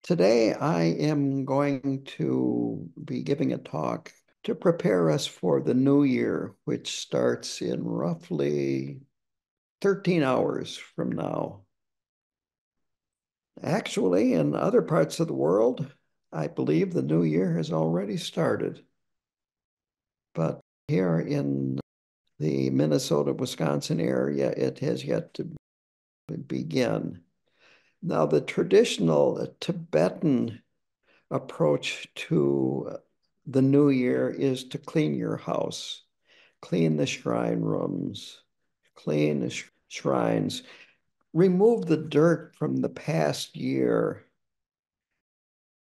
Today, I am going to be giving a talk to prepare us for the new year, which starts in roughly 13 hours from now. Actually, in other parts of the world, I believe the new year has already started. But here in the Minnesota, Wisconsin area, it has yet to begin. Now, the traditional Tibetan approach to the new year is to clean your house, clean the shrine rooms, clean the shrines, remove the dirt from the past year,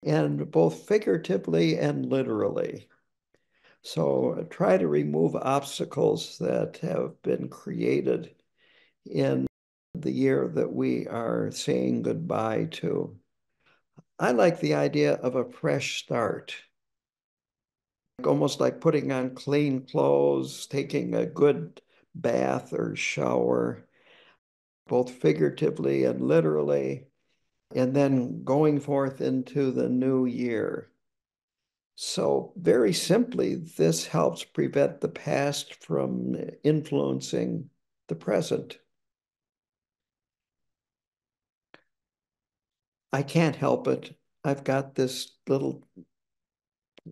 and both figuratively and literally. So try to remove obstacles that have been created in the year that we are saying goodbye to. I like the idea of a fresh start, almost like putting on clean clothes, taking a good bath or shower, both figuratively and literally, and then going forth into the new year. So, very simply, this helps prevent the past from influencing the present. I can't help it. I've got this little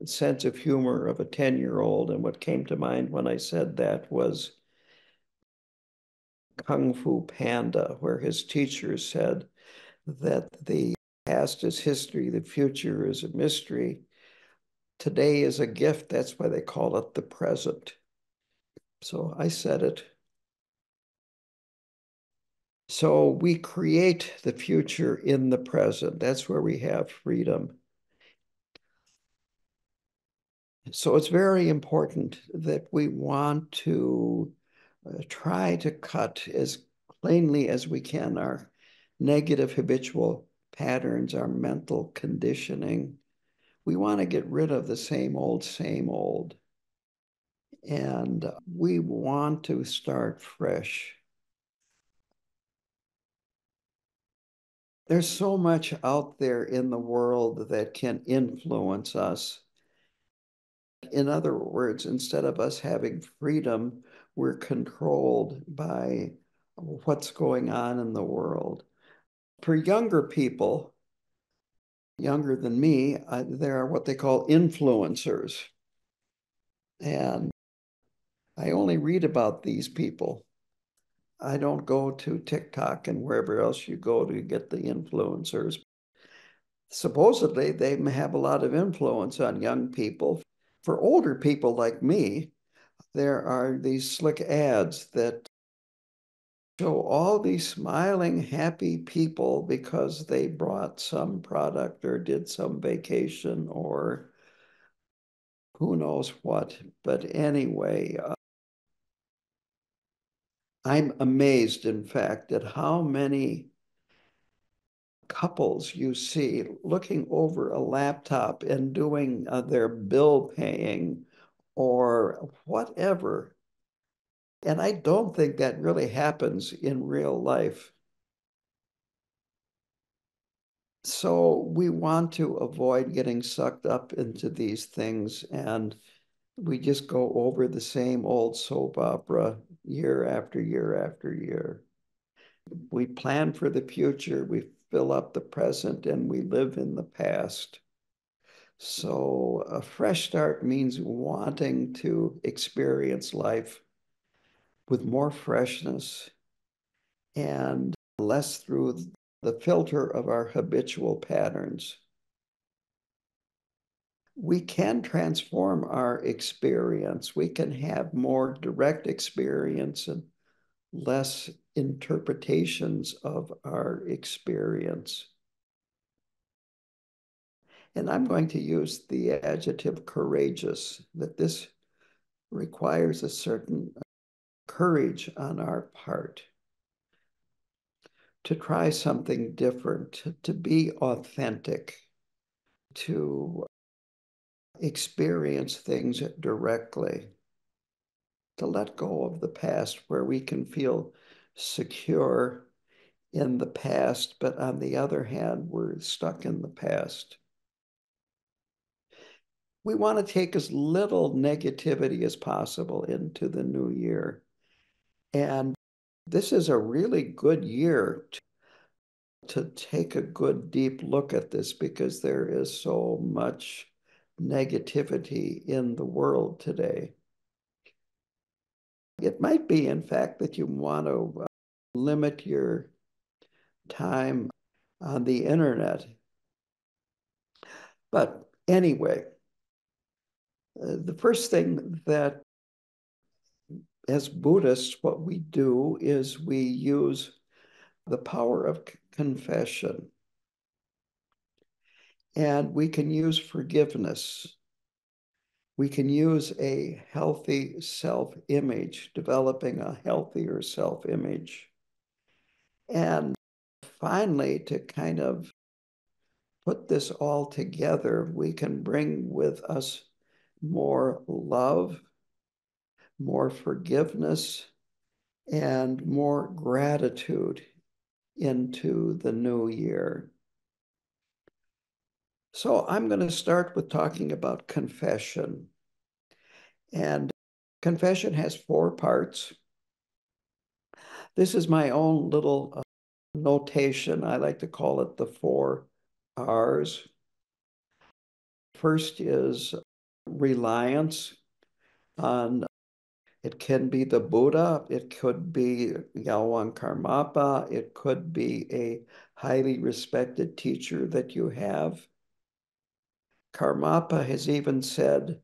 sense of humor of a 10-year-old, and what came to mind when I said that was Kung Fu Panda, where his teacher said that the past is history, the future is a mystery. Today is a gift. That's why they call it the present. So I said it. So we create the future in the present. That's where we have freedom. So it's very important that we want to try to cut as plainly as we can our negative habitual patterns, our mental conditioning. We want to get rid of the same old, same old. And we want to start fresh. There's so much out there in the world that can influence us. In other words, instead of us having freedom, we're controlled by what's going on in the world. For younger people, younger than me, there are what they call influencers. And I only read about these people. I don't go to TikTok and wherever else you go to get the influencers. Supposedly, they may have a lot of influence on young people. For older people like me, there are these slick ads that show all these smiling, happy people because they brought some product or did some vacation or who knows what. But anyway, I'm amazed, in fact, at how many couples you see looking over a laptop and doing their bill paying or whatever. And I don't think that really happens in real life. So we want to avoid getting sucked up into these things, and we just go over the same old soap opera year after year after year. We plan for the future, we fill up the present, and we live in the past. So a fresh start means wanting to experience life with more freshness and less through the filter of our habitual patterns. We can transform our experience. We can have more direct experience and less interpretations of our experience. And I'm going to use the adjective courageous, that this requires a certain courage on our part to try something different, to be authentic, to experience things directly, to let go of the past where we can feel secure in the past, but on the other hand, we're stuck in the past. We want to take as little negativity as possible into the new year. And this is a really good year to take a good deep look at this because there is so much negativity in the world today. It might be, in fact, that you want to limit your time on the internet. But anyway, the first thing that as Buddhists, what we do is we use the power of confession. And we can use forgiveness. We can use a healthy self-image, developing a healthier self-image. And finally, to kind of put this all together, we can bring with us more love, more forgiveness, and more gratitude into the new year. So I'm going to start with talking about confession. And confession has 4 parts. This is my own little notation. I like to call it the 4 R's. First is reliance on, it can be the Buddha, it could be Yalwan Karmapa, it could be a highly respected teacher that you have. Karmapa has even said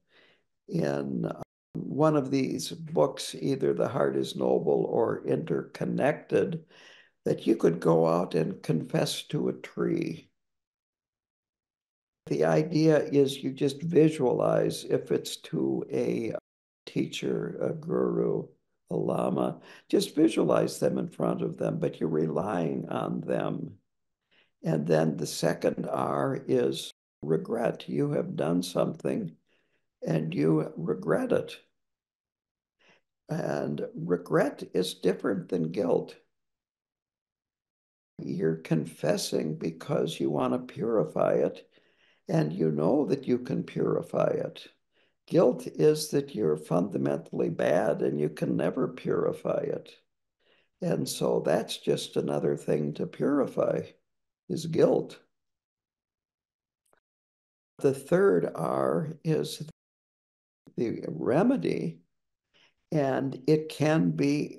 in one of these books, either The Heart is Noble or Interconnected, that you could go out and confess to a tree. The idea is you just visualize, if it's to a teacher, a guru, a lama, just visualize them in front of them, but you're relying on them. And then the second R is regret. You have done something and you regret it. And regret is different than guilt. You're confessing because you want to purify it, and you know that you can purify it. Guilt is that you're fundamentally bad and you can never purify it. And so that's just another thing to purify, is guilt. The third R is the remedy, and it can be,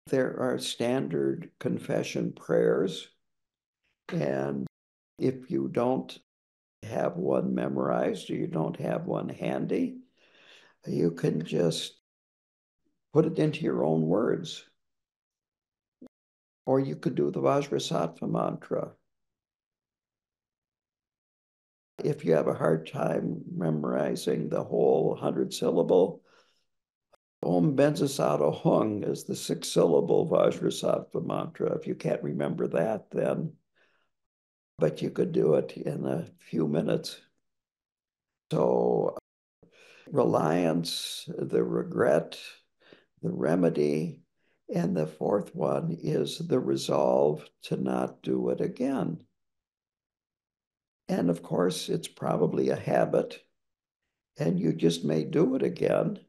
there are standard confession prayers, and if you don't have one memorized or you don't have one handy, you can just put it into your own words. Or you could do the Vajrasattva mantra. If you have a hard time memorizing the whole 100-syllable, Om Benzasato Hung is the 6-syllable Vajrasattva mantra. If you can't remember that, then, but you could do it in a few minutes. So reliance, the regret, the remedy, and the fourth one is the resolve to not do it again. And of course, it's probably a habit, and you just may do it again.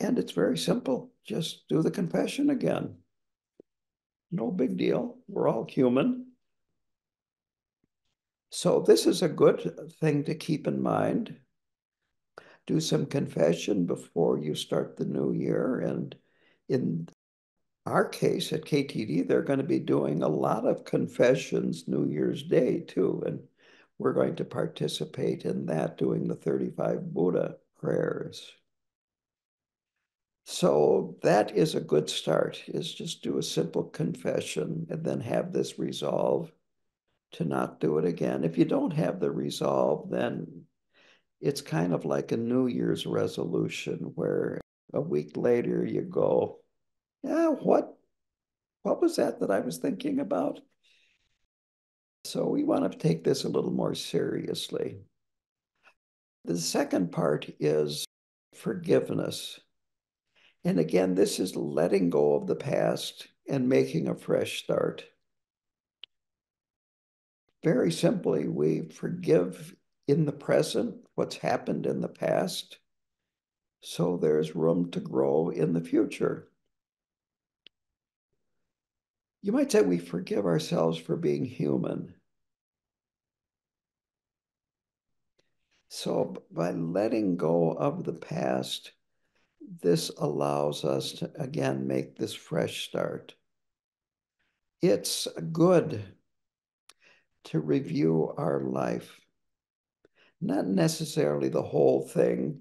And it's very simple. Just do the confession again. No big deal. We're all human. So this is a good thing to keep in mind. Do some confession before you start the new year. And in our case at KTD, they're going to be doing a lot of confessions New Year's Day too. And we're going to participate in that, doing the 35 Buddha prayers. So that is a good start, is just do a simple confession and then have this resolve to not do it again. If you don't have the resolve, then it's kind of like a New Year's resolution where a week later you go, yeah, what was that I was thinking about? So we want to take this a little more seriously. The second part is forgiveness. And again, this is letting go of the past and making a fresh start. Very simply, we forgive in the present what's happened in the past, so there's room to grow in the future. You might say we forgive ourselves for being human. So by letting go of the past, this allows us to again make this fresh start. It's good to review our life, not necessarily the whole thing,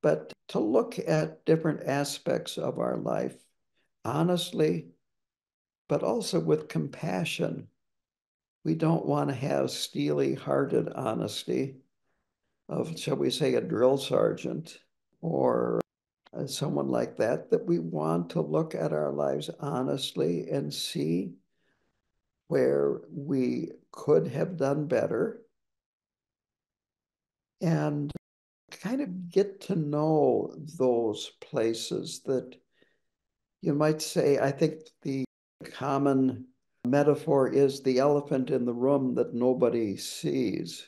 but to look at different aspects of our life honestly, but also with compassion. We don't want to have steely-hearted honesty of, shall we say, a drill sergeant or someone like that, that we want to look at our lives honestly and see where we could have done better and kind of get to know those places that you might say, I think the common metaphor is the elephant in the room that nobody sees.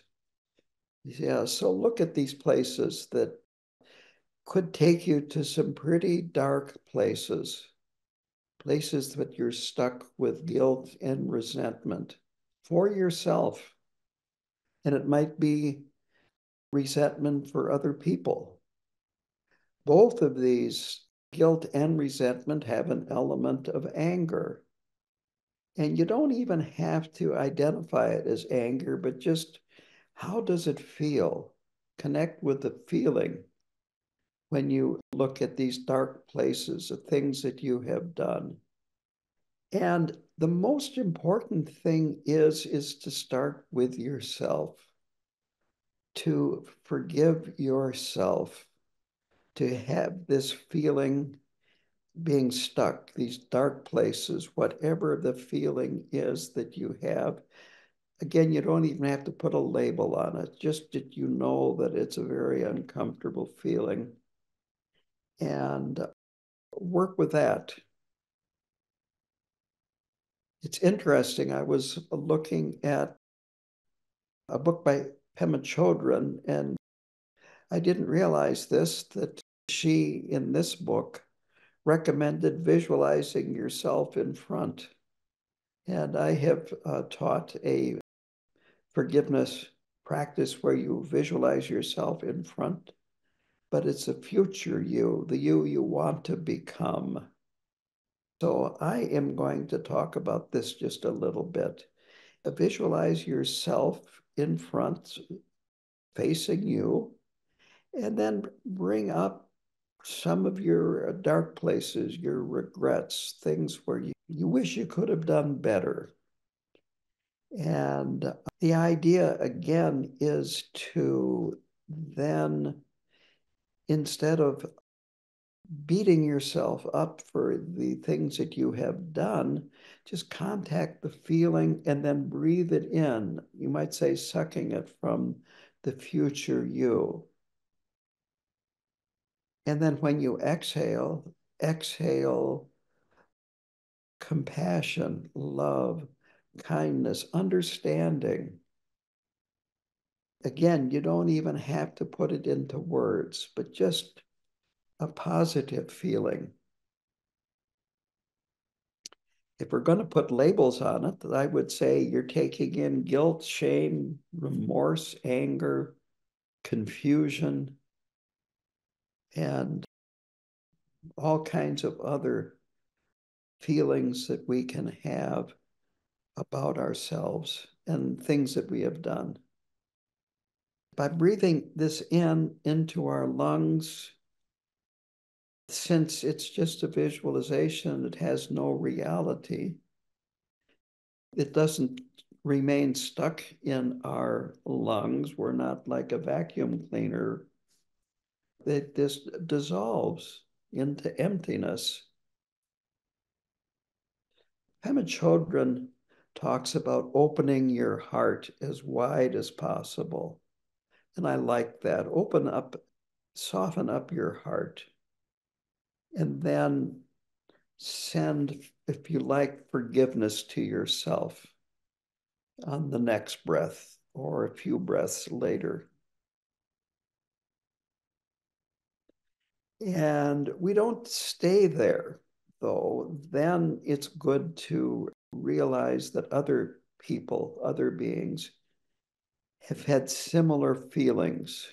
Yeah, so look at these places that could take you to some pretty dark places, places that you're stuck with guilt and resentment for yourself. And it might be resentment for other people. Both of these, guilt and resentment, have an element of anger. And you don't even have to identify it as anger, but just how does it feel? Connect with the feeling when you look at these dark places, the things that you have done. And the most important thing is to start with yourself, to forgive yourself, to have this feeling being stuck, these dark places, whatever the feeling is that you have. Again, you don't even have to put a label on it, just that you know that it's a very uncomfortable feeling and work with that. It's interesting. I was looking at a book by Pema Chodron, and I didn't realize this, that she, in this book, recommended visualizing yourself in front. And I have taught a forgiveness practice where you visualize yourself in front, but it's a future you, the you want to become. So I am going to talk about this just a little bit. Visualize yourself in front, facing you, and then bring up some of your dark places, your regrets, things where you wish you could have done better. And the idea, again, is to then, instead of beating yourself up for the things that you have done, just contact the feeling and then breathe it in. You might say, sucking it from the future you. And then when you exhale, exhale compassion, love, kindness, understanding. Again, you don't even have to put it into words, but just a positive feeling. If we're going to put labels on it, I would say you're taking in guilt, shame, remorse, anger, confusion, and all kinds of other feelings that we can have about ourselves and things that we have done. By breathing this in into our lungs, since it's just a visualization, it has no reality. It doesn't remain stuck in our lungs. We're not like a vacuum cleaner. It just dissolves into emptiness. Pema Chodron talks about opening your heart as wide as possible. And I like that. Open up, soften up your heart, and then send, if you like, forgiveness to yourself. on the next breath or a few breaths later. And we don't stay there, though. Then it's good to realize that other people, other beings, have had similar feelings.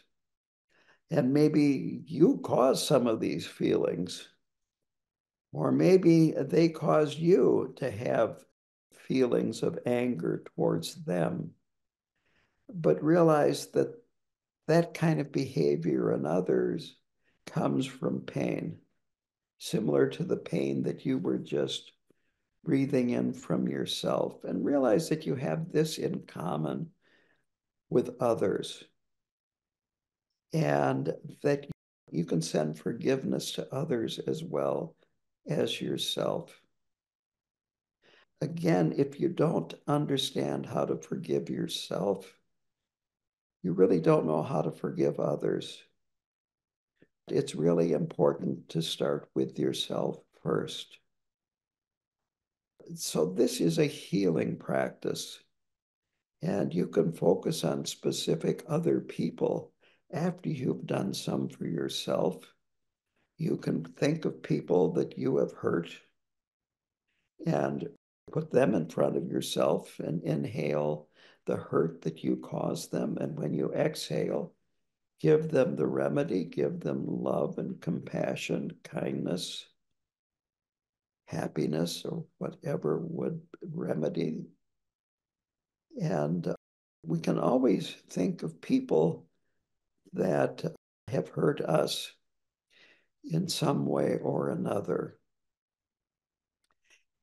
And maybe you caused some of these feelings, or maybe they caused you to have feelings of anger towards them. But realize that that kind of behavior in others comes from pain, similar to the pain that you were just breathing in from yourself. And realize that you have this in common with others, and that you can send forgiveness to others as well as yourself. Again, if you don't understand how to forgive yourself, you really don't know how to forgive others. It's really important to start with yourself first. So this is a healing practice, and you can focus on specific other people after you've done some for yourself. You can think of people that you have hurt and put them in front of yourself and inhale the hurt that you caused them. And when you exhale, give them the remedy, give them love and compassion, kindness, happiness, or whatever would remedy. And we can always think of people that have hurt us in some way or another.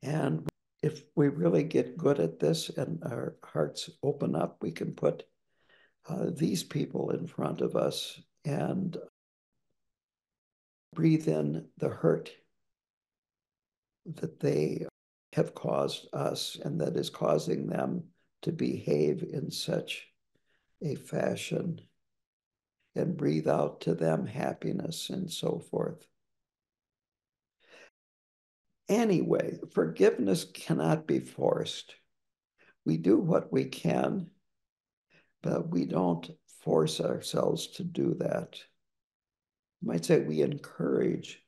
And if we really get good at this and our hearts open up, we can put these people in front of us and breathe in the hurt that they have caused us and that is causing them to behave in such a fashion, and breathe out to them happiness and so forth. Anyway, forgiveness cannot be forced. We do what we can, but we don't force ourselves to do that. You might say we encourage,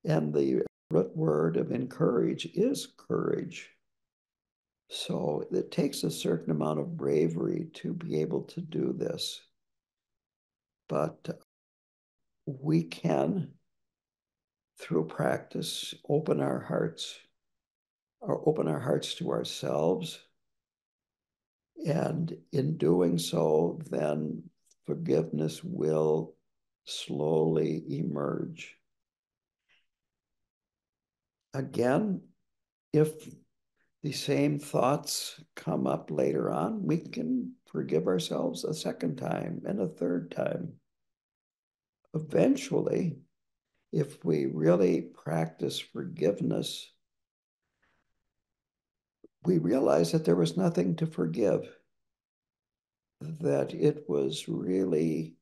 and the root word of encourage is courage. So it takes a certain amount of bravery to be able to do this. But we can, through practice, open our hearts to ourselves. And in doing so, then forgiveness will slowly emerge. Again, if the same thoughts come up later on, we can forgive ourselves a second time and a third time. Eventually, if we really practice forgiveness, we realize that there was nothing to forgive, that it was really,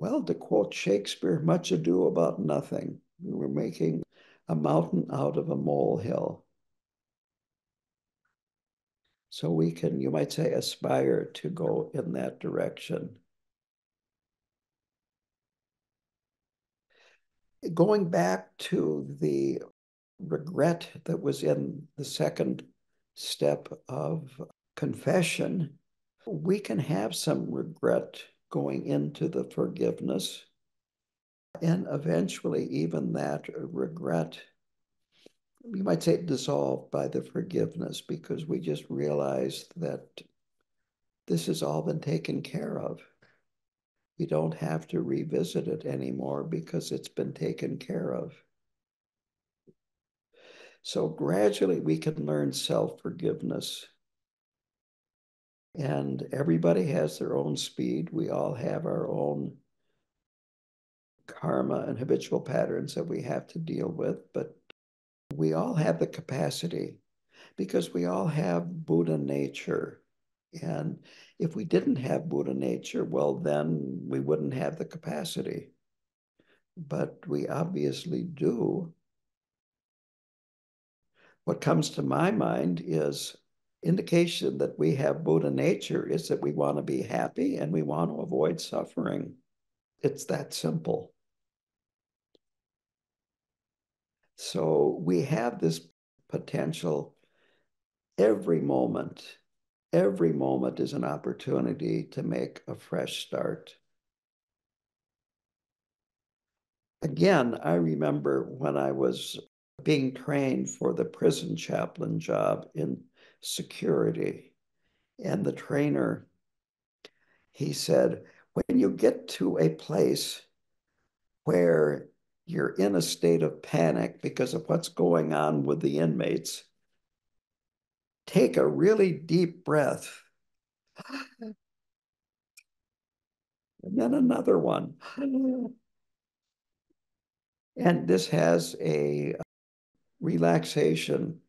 well, to quote Shakespeare, much ado about nothing. We were making a mountain out of a molehill. So we can, you might say, aspire to go in that direction. Going back to the regret that was in the second step of confession, we can have some regret going into the forgiveness. And eventually, even that regret, you might say, dissolved by the forgiveness, because we just realized that this has all been taken care of. We don't have to revisit it anymore because it's been taken care of. So gradually we can learn self-forgiveness. And everybody has their own speed. We all have our own karma and habitual patterns that we have to deal with, but we all have the capacity because we all have Buddha nature. And if we didn't have Buddha nature, well, then we wouldn't have the capacity. But we obviously do. What comes to my mind is indication that we have Buddha nature is that we want to be happy and we want to avoid suffering. It's that simple. So we have this potential every moment. Every moment is an opportunity to make a fresh start. Again, I remember when I was being trained for the prison chaplain job in security, and the trainer, he said, when you get to a place where you're in a state of panic because of what's going on with the inmates, take a really deep breath and then another one. And this has a relaxation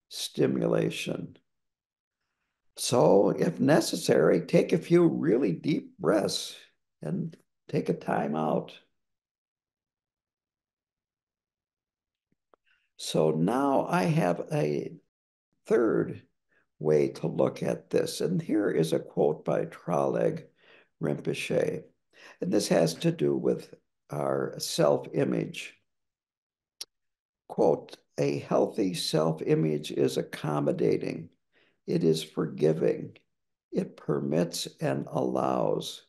stimulation. So, if necessary, take a few really deep breaths and take a time out. So now I have a third way to look at this. And here is a quote by Traleg Rinpoche. And this has to do with our self-image. Quote, a healthy self-image is accommodating. It is forgiving. It permits and allows.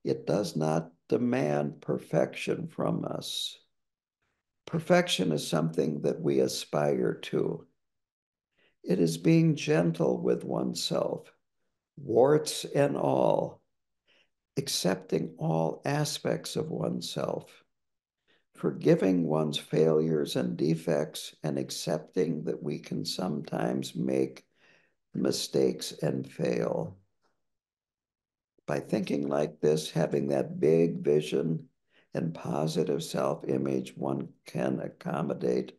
It does not demand perfection from us. Perfection is something that we aspire to. It is being gentle with oneself, warts and all, accepting all aspects of oneself, forgiving one's failures and defects, and accepting that we can sometimes make mistakes and fail. By thinking like this, having that big vision and positive self-image, one can accommodate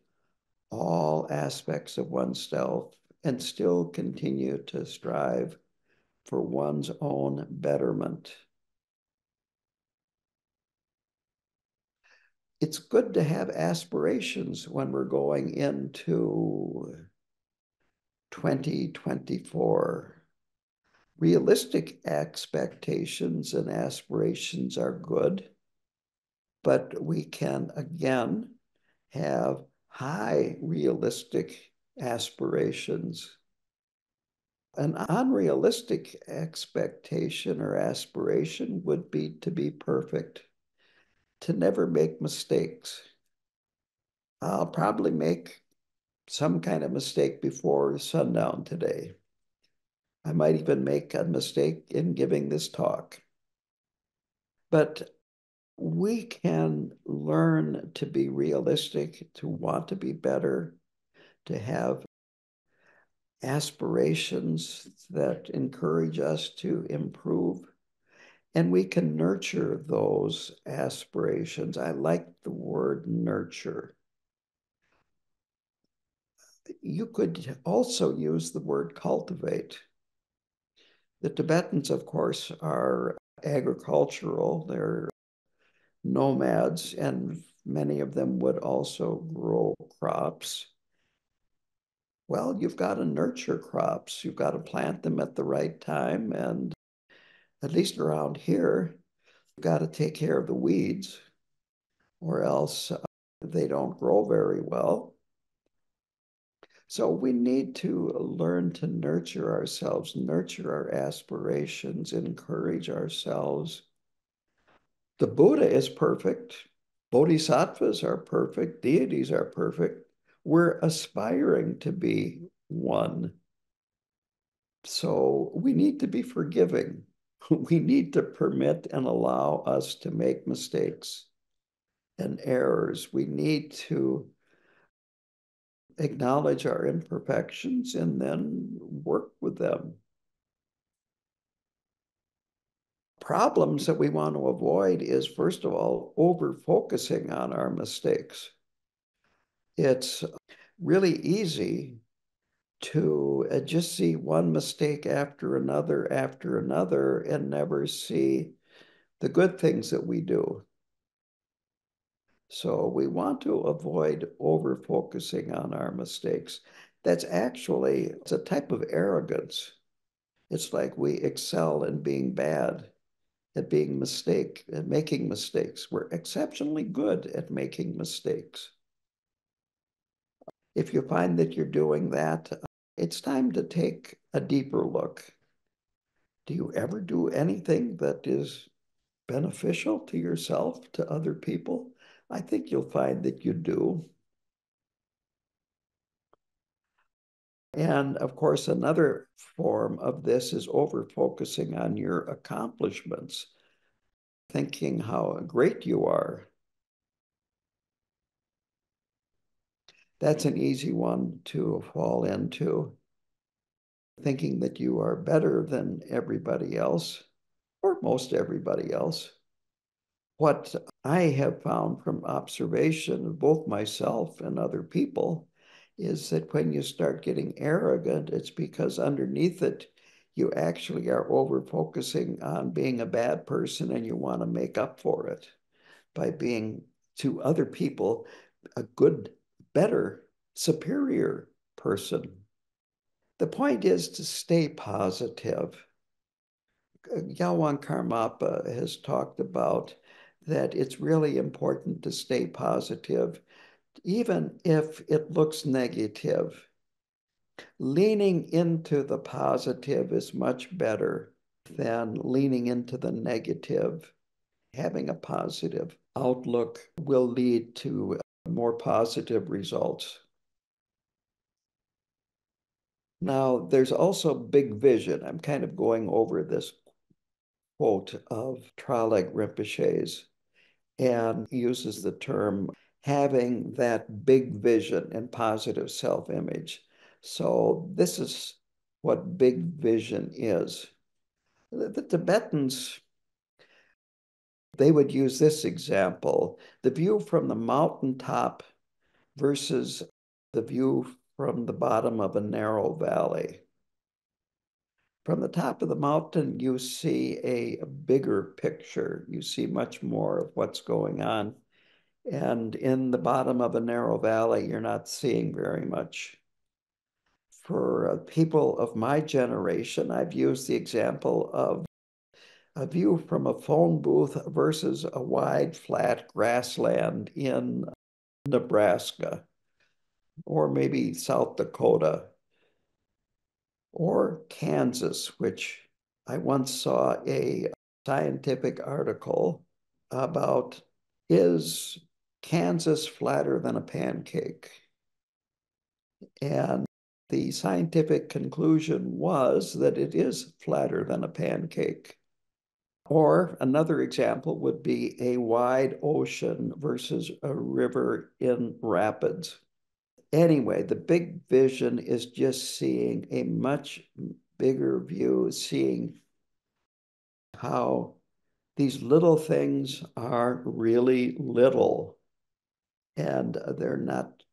all aspects of oneself and still continue to strive for one's own betterment. It's good to have aspirations when we're going into 2024. Realistic expectations and aspirations are good, but we can again have high realistic aspirations. An unrealistic expectation or aspiration would be to be perfect, to never make mistakes. I'll probably make some kind of mistake before sundown today. I might even make a mistake in giving this talk. But we can learn to be realistic, to want to be better, to have aspirations that encourage us to improve. And we can nurture those aspirations. I like the word nurture. You could also use the word cultivate. The Tibetans, of course, are agricultural. They're nomads, and many of them would also grow crops. Well, you've got to nurture crops. You've got to plant them at the right time. And at least around here, you've got to take care of the weeds, or else they don't grow very well. So we need to learn to nurture ourselves, nurture our aspirations, encourage ourselves. The Buddha is perfect. Bodhisattvas are perfect. Deities are perfect. We're aspiring to be one. So we need to be forgiving. We need to permit and allow us to make mistakes and errors. We need to acknowledge our imperfections and then work with them. Problems that we want to avoid is, first of all, over focusing on our mistakes. It's really easy to just see one mistake after another, and never see the good things that we do. So we want to avoid over focusing on our mistakes. That's actually, it's a type of arrogance. It's like we excel in being bad, at at making mistakes. We're exceptionally good at making mistakes. If you find that you're doing that, it's time to take a deeper look. Do you ever do anything that is beneficial to yourself, to other people? I think you'll find that you do. And of course, another form of this is over focusing on your accomplishments, thinking how great you are. That's an easy one to fall into, thinking that you are better than everybody else or most everybody else. What I have found from observation of both myself and other people is that when you start getting arrogant, it's because underneath it, you actually are over focusing on being a bad person and you want to make up for it by being to other people a good, better, superior person. The point is to stay positive. Yawon Karmapa has talked about that it's really important to stay positive, even if it looks negative. Leaning into the positive is much better than leaning into the negative. Having a positive outlook will lead to more positive results. Now, there's also big vision. I'm kind of going over this quote of Tralek Rinpoche's, and he uses the term having that big vision and positive self-image. So this is what big vision is. The Tibetans, they would use this example, the view from the mountaintop versus the view from the bottom of a narrow valley. From the top of the mountain, you see a bigger picture. You see much more of what's going on. And in the bottom of a narrow valley, you're not seeing very much. For people of my generation, I've used the example of a view from a phone booth versus a wide, flat grassland in Nebraska, or maybe South Dakota, or Kansas, which I once saw a scientific article about, is Kansas flatter than a pancake? And the scientific conclusion was that it is flatter than a pancake. Or another example would be a wide ocean versus a river in rapids. Anyway, the big vision is just seeing a much bigger view, seeing how these little things are really little and they're not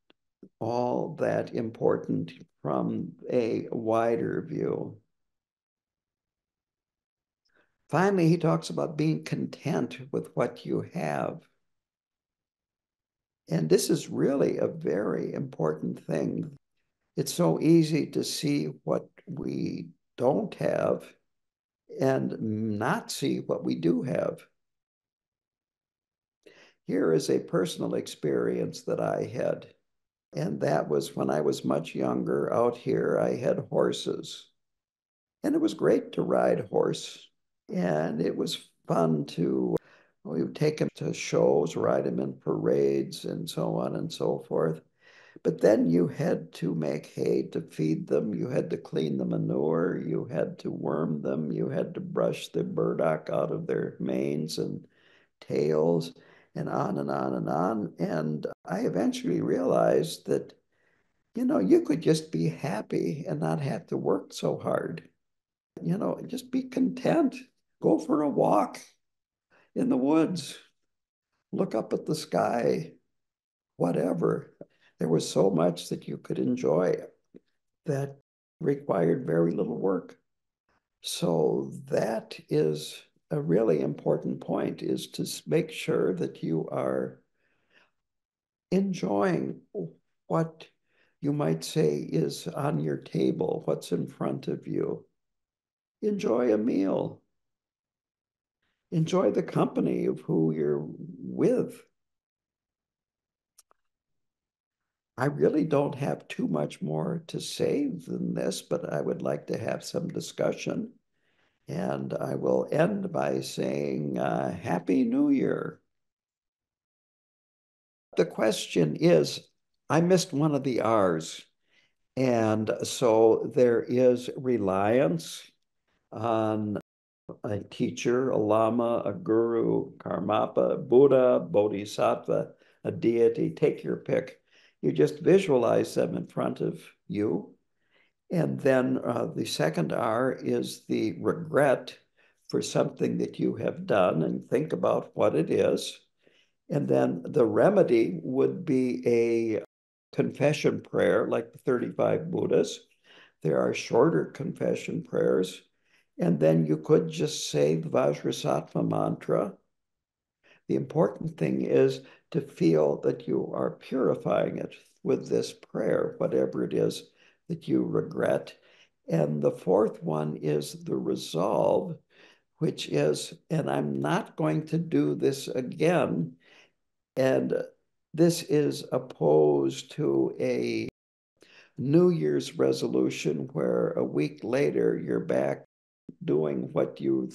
all that important from a wider view. Finally, he talks about being content with what you have. And this is really a very important thing. It's so easy to see what we don't have and not see what we do have. Here is a personal experience that I had, and that was when I was much younger out here. I had horses, and it was great to ride a horse, and it was fun to, we would take them to shows, ride them in parades, and so on and so forth. But then you had to make hay to feed them. You had to clean the manure. You had to worm them. You had to brush the burdock out of their manes and tails, and on and on and on. And I eventually realized that, you could just be happy and not have to work so hard. Just be content. Go for a walk in the woods. Look up at the sky, whatever. There was so much that you could enjoy that required very little work. So that is a really important point, is to make sure that you are enjoying what you might say is on your table, what's in front of you. Enjoy a meal. Enjoy the company of who you're with. I really don't have too much more to say than this, but I would like to have some discussion. And I will end by saying Happy New Year. The question is, I missed one of the R's. And so there is reliance on a teacher, a lama, a guru, karmapa, Buddha, bodhisattva, a deity, take your pick. You just visualize them in front of you. And then the second R is the regret for something that you have done and think about what it is. And then the remedy would be a confession prayer like the 35 Buddhas. There are shorter confession prayers. And then you could just say the Vajrasattva mantra. The important thing is to feel that you are purifying it with this prayer, whatever it is that you regret. And the fourth one is the resolve, which is, and I'm not going to do this again. And this is opposed to a New Year's resolution where a week later you're back doing what you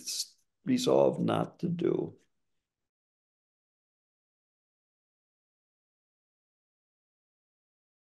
resolved not to do.